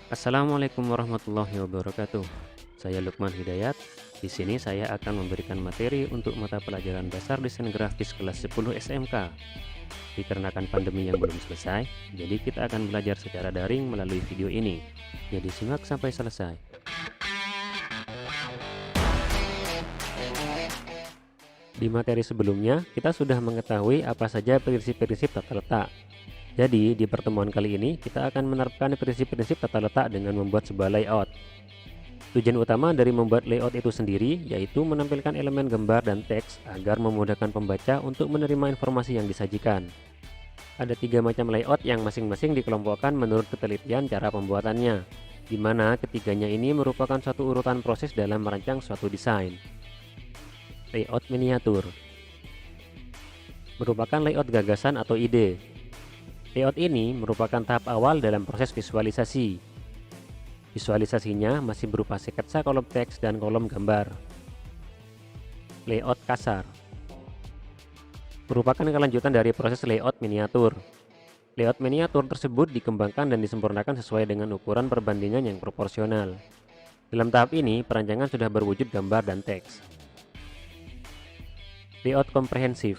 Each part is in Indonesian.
Assalamualaikum warahmatullahi wabarakatuh. Saya Lukman Hidayat. Di sini saya akan memberikan materi untuk mata pelajaran dasar desain grafis kelas 10 SMK. Dikarenakan pandemi yang belum selesai, jadi kita akan belajar secara daring melalui video ini. Jadi simak sampai selesai. Di materi sebelumnya, kita sudah mengetahui apa saja prinsip-prinsip tata letak. Jadi, di pertemuan kali ini, kita akan menerapkan prinsip-prinsip tata letak dengan membuat sebuah layout. Tujuan utama dari membuat layout itu sendiri, yaitu menampilkan elemen gambar dan teks agar memudahkan pembaca untuk menerima informasi yang disajikan. Ada 3 macam layout yang masing-masing dikelompokkan menurut ketelitian cara pembuatannya, di mana ketiganya ini merupakan suatu urutan proses dalam merancang suatu desain. Layout miniatur merupakan layout gagasan atau ide. Layout ini merupakan tahap awal dalam proses visualisasi. Visualisasinya masih berupa sketsa kolom teks dan kolom gambar. Layout kasar merupakan kelanjutan dari proses layout miniatur. Layout miniatur tersebut dikembangkan dan disempurnakan sesuai dengan ukuran perbandingan yang proporsional. Dalam tahap ini, perancangan sudah berwujud gambar dan teks. Layout komprehensif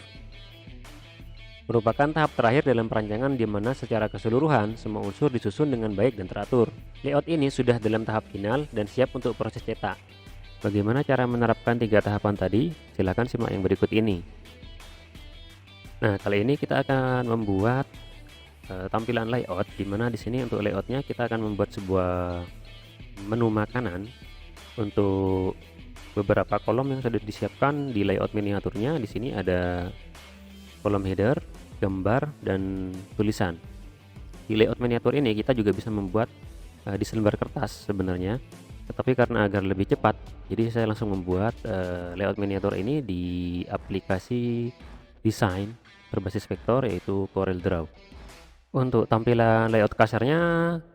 merupakan tahap terakhir dalam perancangan di mana secara keseluruhan semua unsur disusun dengan baik dan teratur. Layout ini sudah dalam tahap final dan siap untuk proses cetak. Bagaimana cara menerapkan 3 tahapan tadi? Silahkan simak yang berikut ini. Nah, kali ini kita akan membuat tampilan layout, di mana di sini untuk layoutnya kita akan membuat sebuah menu makanan untuk beberapa kolom yang sudah disiapkan di layout miniaturnya. Di sini ada kolom header, gambar, dan tulisan. Di layout miniatur ini kita juga bisa membuat desain lembar kertas sebenarnya, tetapi karena agar lebih cepat, jadi saya langsung membuat layout miniatur ini di aplikasi desain berbasis vektor yaitu CorelDRAW. Untuk tampilan layout kasarnya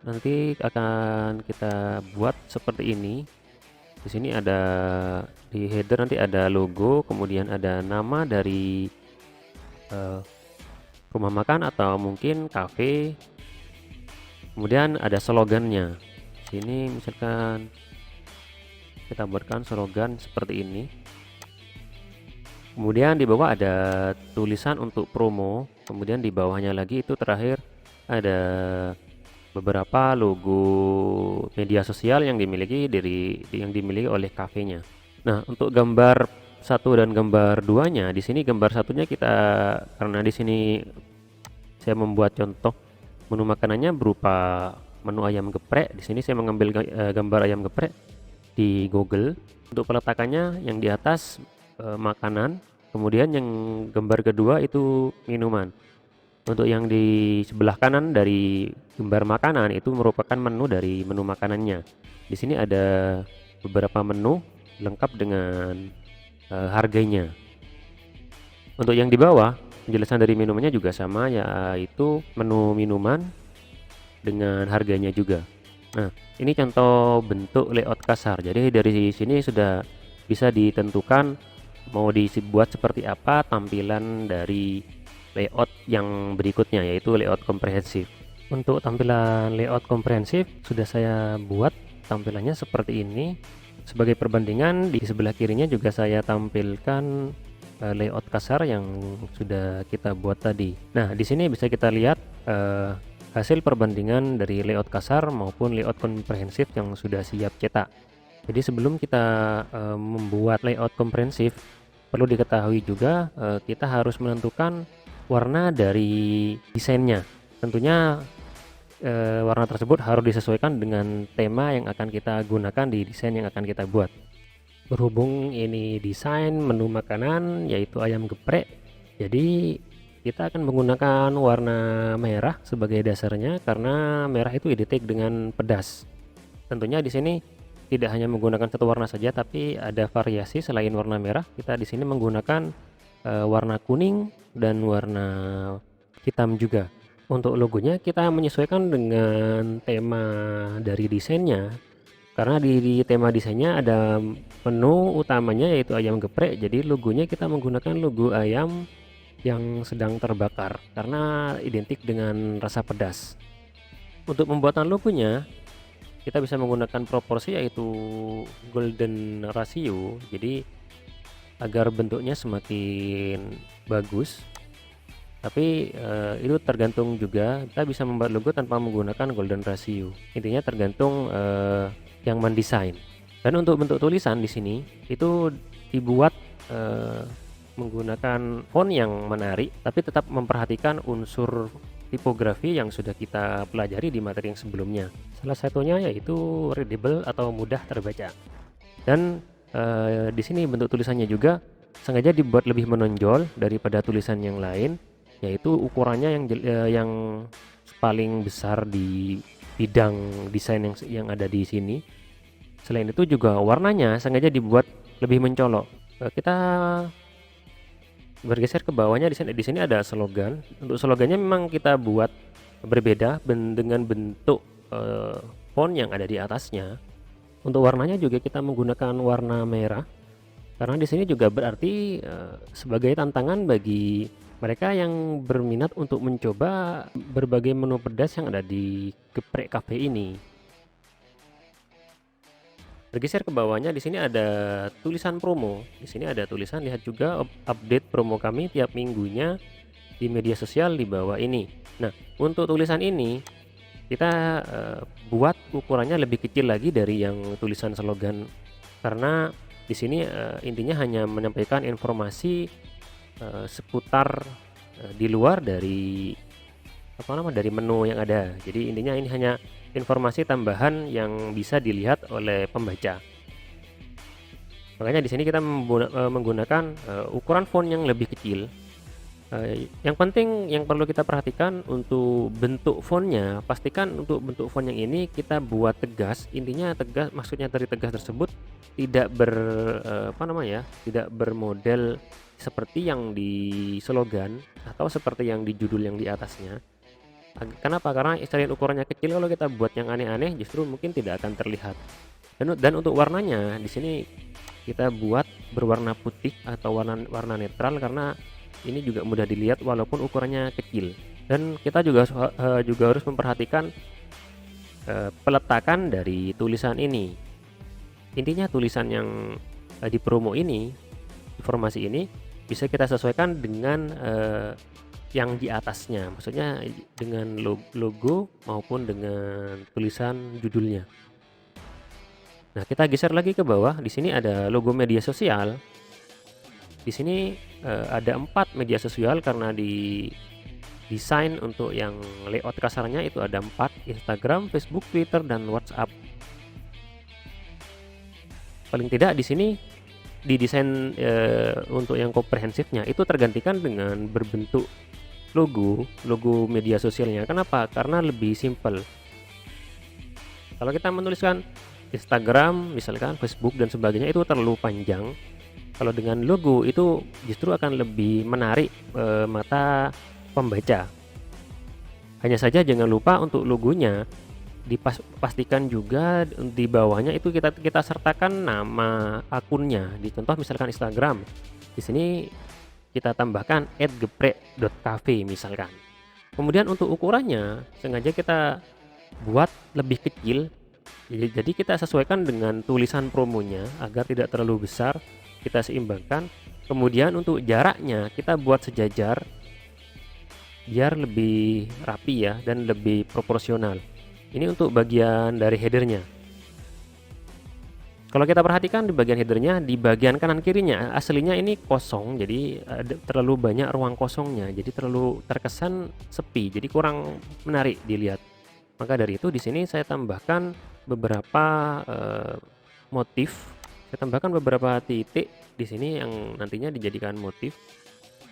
nanti akan kita buat seperti ini. Di sini ada di header nanti ada logo, kemudian ada nama dari rumah makan atau mungkin cafe, kemudian ada slogannya. Sini misalkan kita buatkan slogan seperti ini, kemudian di bawah ada tulisan untuk promo, kemudian di bawahnya lagi itu terakhir ada beberapa logo media sosial yang dimiliki oleh kafenya. Nah, untuk gambar 1 dan gambar 2-nya, di sini gambar satunya karena di sini saya membuat contoh menu makanannya berupa menu ayam geprek. Di sini saya mengambil gambar ayam geprek di Google. Untuk peletakannya yang di atas makanan, kemudian yang gambar kedua itu minuman. Untuk yang di sebelah kanan dari gambar makanan itu merupakan menu dari menu makanannya. Di sini ada beberapa menu lengkap dengan harganya. Untuk yang di bawah penjelasan dari minumannya juga sama, yaitu menu minuman dengan harganya juga. Nah, ini contoh bentuk layout kasar. Jadi dari sini sudah bisa ditentukan mau dibuat seperti apa tampilan dari layout yang berikutnya, yaitu layout komprehensif. Untuk tampilan layout komprehensif sudah saya buat tampilannya seperti ini. Sebagai perbandingan, di sebelah kirinya juga saya tampilkan layout kasar yang sudah kita buat tadi. Nah, di sini bisa kita lihat hasil perbandingan dari layout kasar maupun layout komprehensif yang sudah siap cetak. Jadi sebelum kita membuat layout komprehensif, perlu diketahui juga kita harus menentukan warna dari desainnya. Tentunya warna tersebut harus disesuaikan dengan tema yang akan kita gunakan di desain yang akan kita buat. Berhubung ini desain menu makanan yaitu ayam geprek, jadi kita akan menggunakan warna merah sebagai dasarnya karena merah itu identik dengan pedas. Tentunya di sini tidak hanya menggunakan satu warna saja, tapi ada variasi selain warna merah. Kita di sini menggunakan warna kuning dan warna hitam juga. Untuk logonya kita menyesuaikan dengan tema dari desainnya, karena di tema desainnya ada menu utamanya yaitu ayam geprek, jadi logonya kita menggunakan logo ayam yang sedang terbakar karena identik dengan rasa pedas. Untuk pembuatan logonya kita bisa menggunakan proporsi yaitu golden ratio, jadi agar bentuknya semakin bagus. Tapi itu tergantung juga, kita bisa membuat logo tanpa menggunakan golden ratio. Intinya tergantung yang mendesain. Dan untuk bentuk tulisan di sini itu dibuat menggunakan font yang menarik, tapi tetap memperhatikan unsur tipografi yang sudah kita pelajari di materi yang sebelumnya. Salah satunya yaitu readable atau mudah terbaca. Dan di sini bentuk tulisannya juga sengaja dibuat lebih menonjol daripada tulisan yang lain, yaitu ukurannya yang paling besar di bidang desain yang ada di sini. Selain itu juga warnanya sengaja dibuat lebih mencolok. Kita bergeser ke bawahnya, di sini ada slogan. Untuk slogannya memang kita buat berbeda dengan bentuk font yang ada di atasnya. Untuk warnanya juga kita menggunakan warna merah, karena di sini juga berarti sebagai tantangan bagi mereka yang berminat untuk mencoba berbagai menu pedas yang ada di Geprek Cafe ini. Bergeser ke bawahnya, di sini ada tulisan promo. Di sini ada tulisan, lihat juga update promo kami tiap minggunya di media sosial di bawah ini. Nah, untuk tulisan ini kita buat ukurannya lebih kecil lagi dari yang tulisan slogan, karena di sini intinya hanya menyampaikan informasi seputar di luar dari dari menu yang ada. Jadi intinya ini hanya informasi tambahan yang bisa dilihat oleh pembaca. Makanya di sini kita menggunakan ukuran font yang lebih kecil. Yang penting yang perlu kita perhatikan untuk bentuk fontnya, pastikan untuk bentuk font yang ini kita buat tegas. Intinya tegas, maksudnya dari tegas tersebut tidak tidak bermodel seperti yang di slogan atau seperti yang di judul yang di atasnya. Kenapa? Karena selain ukurannya kecil, kalau kita buat yang aneh-aneh justru mungkin tidak akan terlihat. Dan untuk warnanya di sini kita buat berwarna putih atau warna netral, karena ini juga mudah dilihat walaupun ukurannya kecil. Dan kita juga harus memperhatikan peletakan dari tulisan ini. Intinya tulisan yang di promo ini, informasi ini bisa kita sesuaikan dengan yang di atasnya, maksudnya dengan logo maupun dengan tulisan judulnya. Nah, kita geser lagi ke bawah. Di sini ada logo media sosial. Di sini ada 4 media sosial karena di desain untuk yang layout kasarnya itu ada 4: Instagram, Facebook, Twitter, dan WhatsApp. Paling tidak di sini didesain untuk yang komprehensifnya itu tergantikan dengan berbentuk logo media sosialnya. Kenapa? Karena lebih simple. Kalau kita menuliskan Instagram, misalkan Facebook dan sebagainya, itu terlalu panjang. Kalau dengan logo itu justru akan lebih menarik mata pembaca. Hanya saja jangan lupa untuk logonya dipastikan juga di bawahnya itu kita sertakan nama akunnya. Di contoh misalkan Instagram, di sini kita tambahkan @geprek.cafe misalkan. Kemudian untuk ukurannya sengaja kita buat lebih kecil, jadi kita sesuaikan dengan tulisan promonya agar tidak terlalu besar, kita seimbangkan. Kemudian untuk jaraknya kita buat sejajar biar lebih rapi ya dan lebih proporsional. Ini untuk bagian dari headernya. Kalau kita perhatikan di bagian headernya, di bagian kanan kirinya aslinya ini kosong, jadi ada terlalu banyak ruang kosongnya, jadi terlalu terkesan sepi, jadi kurang menarik dilihat. Maka dari itu di sini saya tambahkan beberapa motif. Saya tambahkan beberapa titik di sini yang nantinya dijadikan motif,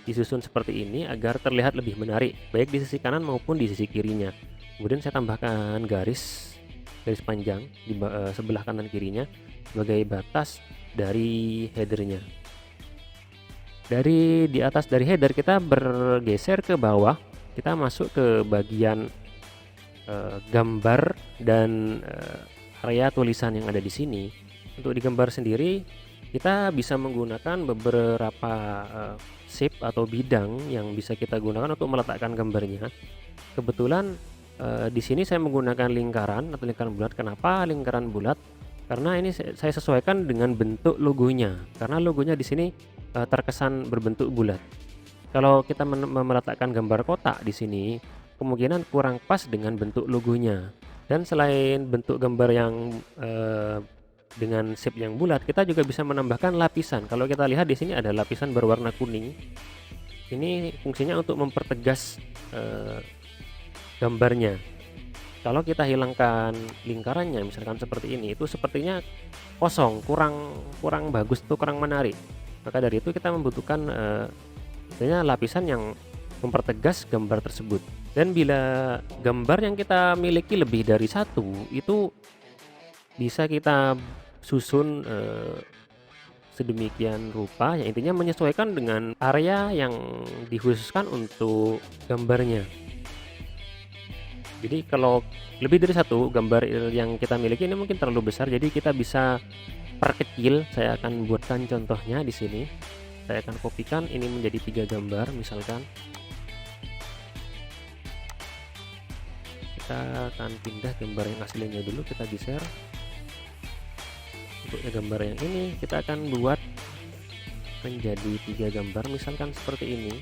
disusun seperti ini agar terlihat lebih menarik baik di sisi kanan maupun di sisi kirinya. Kemudian saya tambahkan garis panjang di sebelah kanan kirinya sebagai batas dari headernya. Di atas dari header kita bergeser ke bawah, kita masuk ke bagian gambar dan area tulisan yang ada di sini. Untuk di gambar sendiri kita bisa menggunakan beberapa shape atau bidang yang bisa kita gunakan untuk meletakkan gambarnya. Kebetulan Di sini saya menggunakan lingkaran atau lingkaran bulat. Kenapa lingkaran bulat? Karena ini saya sesuaikan dengan bentuk logonya. Karena logonya di sini terkesan berbentuk bulat. Kalau kita meletakkan gambar kotak di sini, kemungkinan kurang pas dengan bentuk logonya. Dan selain bentuk gambar yang dengan shape yang bulat, kita juga bisa menambahkan lapisan. Kalau kita lihat di sini ada lapisan berwarna kuning. Ini fungsinya untuk mempertegas gambarnya. Kalau kita hilangkan lingkarannya, misalkan seperti ini, itu sepertinya kosong, kurang bagus tuh, kurang menarik. Maka dari itu kita membutuhkan lapisan yang mempertegas gambar tersebut. Dan bila gambar yang kita miliki lebih dari satu, itu bisa kita susun sedemikian rupa, ya intinya menyesuaikan dengan area yang dikhususkan untuk gambarnya. Jadi kalau lebih dari satu gambar yang kita miliki ini mungkin terlalu besar, jadi kita bisa perkecil. Saya akan buatkan contohnya di sini. Saya akan kopikan ini menjadi 3 gambar misalkan. Kita akan pindah gambar yang aslinya dulu, kita geser. Untuk gambar yang ini kita akan buat menjadi 3 gambar misalkan seperti ini.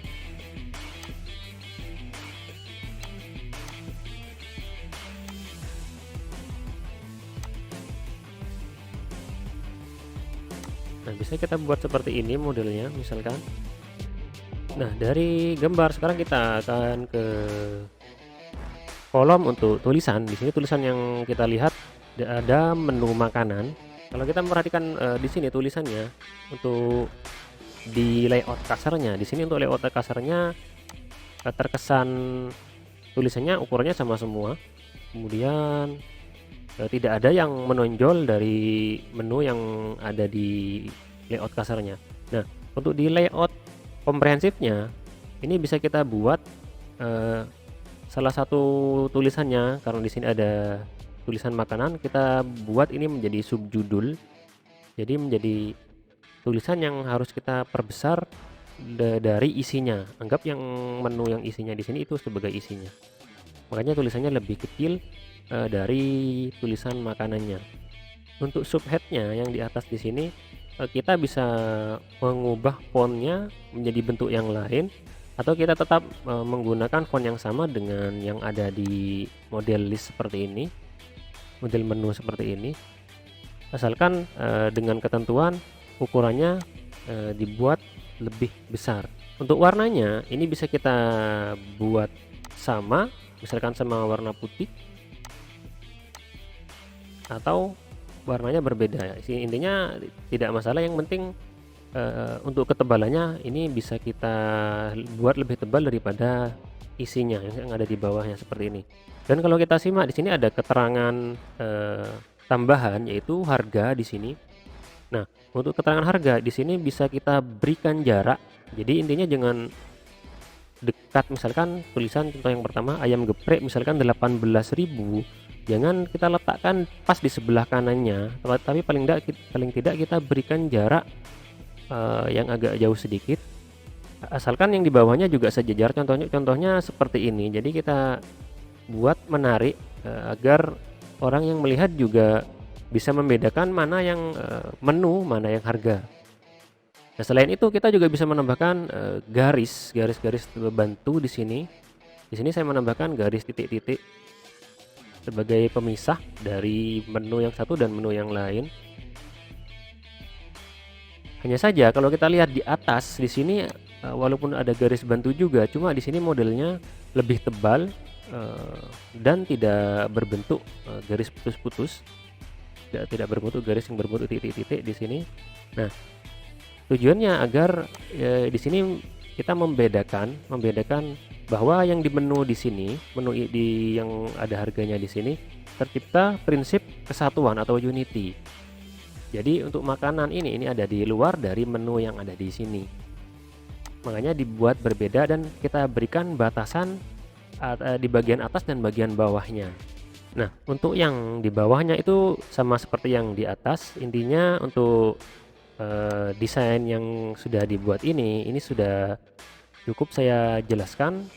Nah, bisa kita buat seperti ini modelnya misalkan. Nah, dari gambar sekarang kita akan ke kolom untuk tulisan. Di sini tulisan yang kita lihat ada menu makanan. Kalau kita memperhatikan di sini tulisannya untuk di layout kasarnya, di sini untuk layout kasarnya terkesan tulisannya ukurannya sama semua. Kemudian tidak ada yang menonjol dari menu yang ada di layout kasarnya. Nah, untuk di layout komprehensifnya ini bisa kita buat salah satu tulisannya, karena di sini ada tulisan makanan, kita buat ini menjadi subjudul. Jadi menjadi tulisan yang harus kita perbesar dari isinya. Anggap yang menu yang isinya di sini itu sebagai isinya. Makanya tulisannya lebih kecil dari tulisan makanannya. Untuk subheadnya yang di atas di sini kita bisa mengubah fontnya menjadi bentuk yang lain, atau kita tetap menggunakan font yang sama dengan yang ada di model list seperti ini, model menu seperti ini, asalkan dengan ketentuan ukurannya dibuat lebih besar. Untuk warnanya ini bisa kita buat sama, misalkan sama warna putih, atau warnanya berbeda. Intinya tidak masalah, yang penting untuk ketebalannya ini bisa kita buat lebih tebal daripada isinya yang ada di bawahnya seperti ini. Dan kalau kita simak di sini ada keterangan tambahan, yaitu harga di sini. Nah, untuk keterangan harga di sini bisa kita berikan jarak. Jadi intinya jangan dekat. Misalkan tulisan contoh yang pertama ayam geprek misalkan 18.000, jangan kita letakkan pas di sebelah kanannya, tapi paling tidak kita berikan jarak yang agak jauh sedikit, asalkan yang di bawahnya juga sejajar. Contohnya seperti ini. Jadi kita buat menarik agar orang yang melihat juga bisa membedakan mana yang menu, mana yang harga. Nah, selain itu kita juga bisa menambahkan garis bantu di sini. Di sini saya menambahkan garis titik-titik sebagai pemisah dari menu yang satu dan menu yang lain. Hanya saja kalau kita lihat di atas di sini walaupun ada garis bantu juga, cuma di sini modelnya lebih tebal dan tidak berbentuk garis putus-putus, tidak berbentuk garis yang berbentuk titik-titik di sini. Nah, tujuannya agar di sini kita membedakan bahwa yang di menu di sini, yang ada harganya di sini tercipta prinsip kesatuan atau unity. Jadi untuk makanan ini ada di luar dari menu yang ada di sini. Makanya dibuat berbeda dan kita berikan batasan di bagian atas dan bagian bawahnya. Nah, untuk yang di bawahnya itu sama seperti yang di atas. Intinya untuk desain yang sudah dibuat ini sudah cukup saya jelaskan.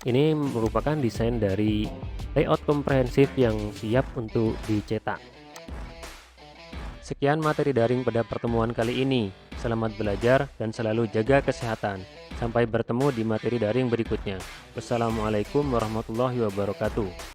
Ini merupakan desain dari layout komprehensif yang siap untuk dicetak. Sekian materi daring pada pertemuan kali ini. Selamat belajar dan selalu jaga kesehatan. Sampai bertemu di materi daring berikutnya. Wassalamualaikum warahmatullahi wabarakatuh.